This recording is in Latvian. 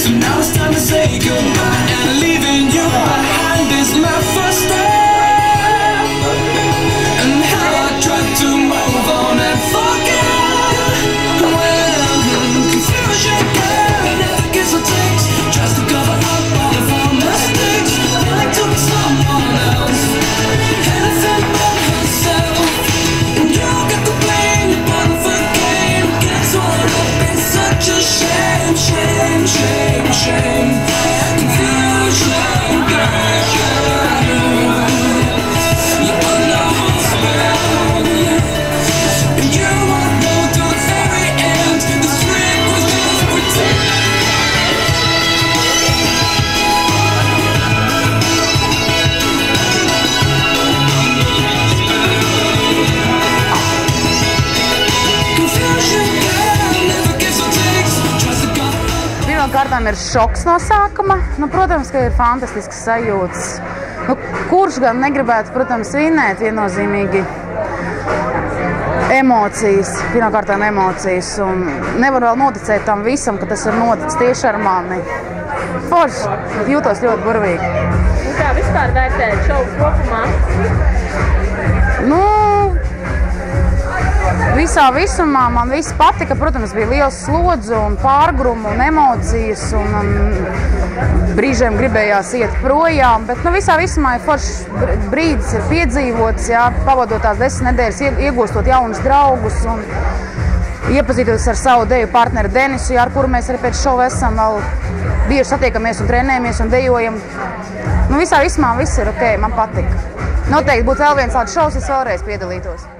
So now it's time to say goodbye, and leaving you behind is my first step. And how I tried to move on and forget. Well, confusion never gives or takes, tries to cover up all of our mistakes. Willing to be someone else, anything but herself. And you get the blame, one for game, gets all up in such a shame, shame, shame, shame. Confusion, you put no holes around, and you won't go to the very end. The string was just pretend. Pirmkārtām ir šoks no sākuma. Protams, ka ir fantastisks sajūtas. Kurš gan negribētu, protams, vinēt viennozīmīgi emocijas, pirmkārtām emocijas. Un nevar vēl noticēt tam visam, ka tas ir noticis tieši ar mani. Forši, jūtos ļoti burvīgi. Kā vispār vērtēt šovu kopumā? Visā visumā man viss patika. Protams, bija liels slodzi un pārgrumu un emocijas. Un brīžiem gribējās iet projām. Bet visā visumā ir foršs brīdis, ir piedzīvots, jā, pavadot tās 10 nedēļas, iegūstot jaunus draugus un iepazītos ar savu deju partneri Denisu, jā, ar kuru mēs arī pēc šova esam vēl bieži satiekamies un trenējamies un dejojam. Visā visumā viss ir ok, man patika. Noteikti būtu vēl viens tāds šovs, es vēlreiz piedalītos.